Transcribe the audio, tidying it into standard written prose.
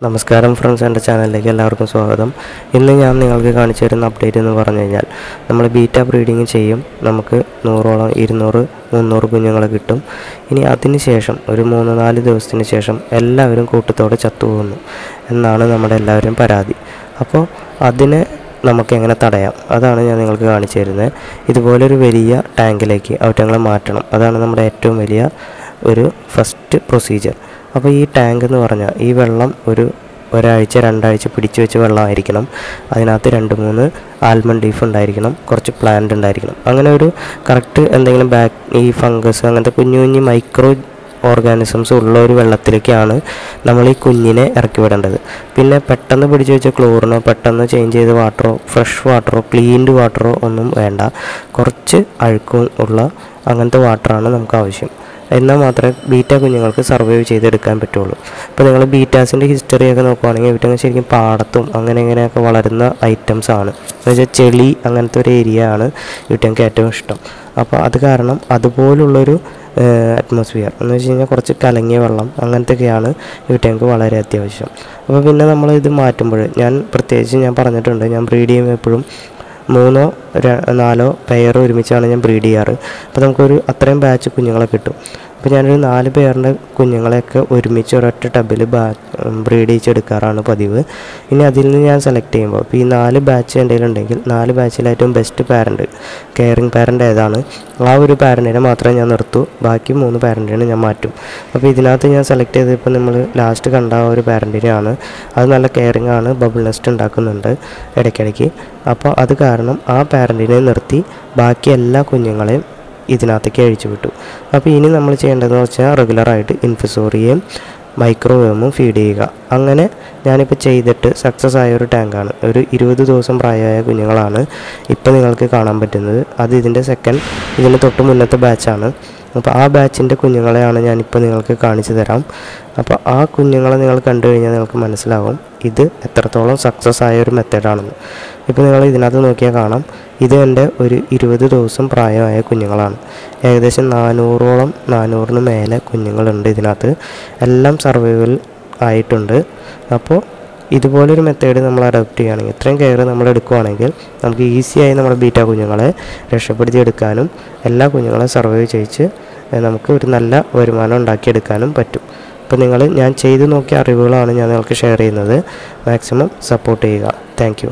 നമസ്കാരം ഫ്രണ്ട്സ്, എൻ്റെ ചാനലിലേക്ക് എല്ലാവർക്കും സ്വാഗതം. ഇന്ന് ഞാൻ നിങ്ങൾക്ക് കാണിച്ചു തരുന്ന അപ്ഡേറ്റ് എന്ന് പറഞ്ഞു കഴിഞ്ഞാൽ നമ്മൾ ബീറ്റ ബ്രീഡിങ് ചെയ്യും. നമുക്ക് 100ഓളം 200 300 കുഞ്ഞുങ്ങളെ കിട്ടും. ഇനി അതിന് ശേഷം ഒരു 3-4 ദിവസത്തിന് ശേഷം എല്ലാവരും കൂട്ടത്തോടെ ചത്തുപോകുന്നു എന്നാണ് നമ്മുടെ എല്ലാവരും പരാതി. അപ്പോൾ അതിനെ നമുക്ക് എങ്ങനെ തടയാം, അതാണ് ഞാൻ നിങ്ങൾക്ക് കാണിച്ചു തരുന്നത്. ഇതുപോലൊരു വലിയ ടാങ്കിലേക്ക് അവറ്റങ്ങളെ മാറ്റണം. അതാണ് നമ്മുടെ ഏറ്റവും വലിയ ഒരു ഫസ്റ്റ് പ്രൊസീജിയർ. അപ്പോൾ ഈ ടാങ്ക് എന്ന് പറഞ്ഞാൽ ഈ വെള്ളം ഒരാഴ്ച 2 ആഴ്ച പിടിച്ചു വെച്ച വെള്ളമായിരിക്കണം. അതിനകത്ത് 2-3 ആൽമണ്ട് ലീഫ് ഉണ്ടായിരിക്കണം, കുറച്ച് പ്ലാന്റ് ഉണ്ടായിരിക്കണം. അങ്ങനെ ഒരു കറക്റ്റ് എന്തെങ്കിലും ഈ ഫംഗസ് അങ്ങനത്തെ കുഞ്ഞു മൈക്രോ ഓർഗാനിസംസ് ഉള്ള ഒരു വെള്ളത്തിലേക്കാണ് നമ്മൾ ഈ കുഞ്ഞിനെ ഇറക്കി വിടേണ്ടത്. പിന്നെ പെട്ടെന്ന് പിടിച്ചു വെച്ച ക്ലോറിനോ പെട്ടെന്ന് ചേഞ്ച് ചെയ്ത വാട്ടറോ ഫ്രഷ് വാട്ടറോ ക്ലീൻഡ് വാട്ടറോ ഒന്നും വേണ്ട. കുറച്ച് അഴുക്കും ഉള്ള അങ്ങനത്തെ വാട്ടറാണ് നമുക്ക് ആവശ്യം. എന്നാൽ മാത്രമേ ബീറ്റ കുഞ്ഞുങ്ങൾക്ക് സർവൈവ് ചെയ്തെടുക്കാൻ പറ്റുള്ളൂ. ഇപ്പോൾ നിങ്ങൾ ബീറ്റാസിൻ്റെ ഹിസ്റ്ററിയൊക്കെ നോക്കുകയാണെങ്കിൽ ഇവറ്റങ്ങൾ ശരിക്കും പാടത്തും ഇങ്ങനെയൊക്കെ വളരുന്ന ഐറ്റംസ് ആണ്. എന്ന് വെച്ചാൽ ചെളി അങ്ങനത്തെ ഒരു ഏരിയ ആണ് ഇവറ്റങ്ങൾക്ക് ഏറ്റവും ഇഷ്ടം. അപ്പോൾ അത് കാരണം അതുപോലുള്ളൊരു അറ്റ്മോസ്ഫിയർ എന്ന് വെച്ച് കഴിഞ്ഞാൽ കുറച്ച് കലങ്ങിയ വെള്ളം അങ്ങനത്തെയൊക്കെയാണ് ഇവറ്റങ്ങൾക്ക് വളരെ അത്യാവശ്യം. അപ്പോൾ പിന്നെ നമ്മൾ ഇത് മാറ്റുമ്പോൾ പ്രത്യേകിച്ച് ഞാൻ പറഞ്ഞിട്ടുണ്ട്, ഞാൻ ബ്രീഡ് ചെയ്യുമ്പോൾ എപ്പോഴും 3-4 പെയർ ഒരുമിച്ചാണ് ഞാൻ ബ്രീഡ് ചെയ്യാറ്. അപ്പോൾ നമുക്കൊരു അത്രയും ബാച്ച് കുഞ്ഞുങ്ങളെ കിട്ടും. അപ്പോൾ ഞാനൊരു 4 പെയറിൻ്റെ കുഞ്ഞുങ്ങളെയൊക്കെ ഒരുമിച്ച് ഒരൊറ്റ ടബിൽ ബ്രീഡ് ചെയ്തെടുക്കാറാണ് പതിവ്. ഇനി അതിൽ നിന്ന് ഞാൻ സെലക്ട് ചെയ്യുമ്പോൾ ഇപ്പോൾ ഈ 4 ബാച്ച് എൻ്റെ കയ്യിലുണ്ടെങ്കിൽ 4 ബാച്ചിൽ ഏറ്റവും ബെസ്റ്റ് പാരൻറ്റ്, കെയറിങ് പാരൻ്റ് ഏതാണ് ആ ഒരു പാരൻറ്റിനെ മാത്രമേ ഞാൻ നിർത്തൂ. ബാക്കി 3 പാരൻറ്റിനെ ഞാൻ മാറ്റും. അപ്പോൾ ഇതിനകത്ത് ഞാൻ സെലക്ട് ചെയ്തപ്പോൾ നമ്മൾ ലാസ്റ്റ് കണ്ട ആ ഒരു പാരൻറ്റിനെയാണ്. അത് നല്ല കെയറിങ് ആണ്, ബബിൾ നെസ്റ്റ് ഉണ്ടാക്കുന്നുണ്ട് ഇടയ്ക്കിടയ്ക്ക്. അപ്പോൾ അത് കാരണം ആ പാരൻറ്റിനെ നിർത്തി ബാക്കി എല്ലാ കുഞ്ഞുങ്ങളെയും ഇതിനകത്തേക്ക് അഴിച്ചു വിട്ടു. അപ്പോൾ ഇനി നമ്മൾ ചെയ്യേണ്ടതെന്ന് വെച്ചാൽ റെഗുലറായിട്ട് ഇൻഫസോറിയയും മൈക്രോവേവും ഫീഡ് ചെയ്യുക. അങ്ങനെ ഞാനിപ്പോൾ ചെയ്തിട്ട് സക്സസ് ആയ ഒരു ടാങ്കാണ്. ഒരു 20 ദിവസം പ്രായമായ കുഞ്ഞുങ്ങളാണ് ഇപ്പോൾ നിങ്ങൾക്ക് കാണാൻ പറ്റുന്നത്. അത് ഇതിന് തൊട്ട് മുന്നത്തെ ബാച്ചാണ്. അപ്പോൾ ആ ബാച്ചിൻ്റെ കുഞ്ഞുങ്ങളെയാണ് ഞാനിപ്പോൾ നിങ്ങൾക്ക് കാണിച്ചു തരാം. അപ്പോൾ ആ കുഞ്ഞുങ്ങളെ നിങ്ങൾ കണ്ടു കഴിഞ്ഞാൽ നിങ്ങൾക്ക് മനസ്സിലാവും ഇത് എത്രത്തോളം സക്സസ് ആയ ഒരു മെത്തേഡാണെന്ന്. ഇപ്പോൾ നിങ്ങൾ ഇതിനകത്ത് നോക്കിയാൽ കാണാം, ഇത് എൻ്റെ ഒരു 20 ദിവസം പ്രായമായ കുഞ്ഞുങ്ങളാണ്. ഏകദേശം 400-ന് മേലെ കുഞ്ഞുങ്ങളുണ്ട് ഇതിനകത്ത്. എല്ലാം സർവൈവൽ ആയിട്ടുണ്ട്. അപ്പോൾ ഇതുപോലൊരു മെത്തേഡ് നമ്മൾ അഡോപ്റ്റ് ചെയ്യുകയാണെങ്കിൽ, ഇത്രയും കെയർ നമ്മൾ എടുക്കുകയാണെങ്കിൽ നമുക്ക് ഈസിയായി നമ്മുടെ ബീറ്റ കുഞ്ഞുങ്ങളെ രക്ഷപ്പെടുത്തിയെടുക്കാനും എല്ലാ കുഞ്ഞുങ്ങളെ സർവൈവ് ചെയ്യിച്ച് നമുക്ക് ഒരു നല്ല വരുമാനം ഉണ്ടാക്കിയെടുക്കാനും പറ്റും. അപ്പോൾ ഞാൻ ചെയ്ത് നോക്കിയ അറിവുകളാണ് ഞാൻ നിങ്ങൾക്ക് ഷെയർ ചെയ്യുന്നത്. മാക്സിമം സപ്പോർട്ട് ചെയ്യുക. Thank you.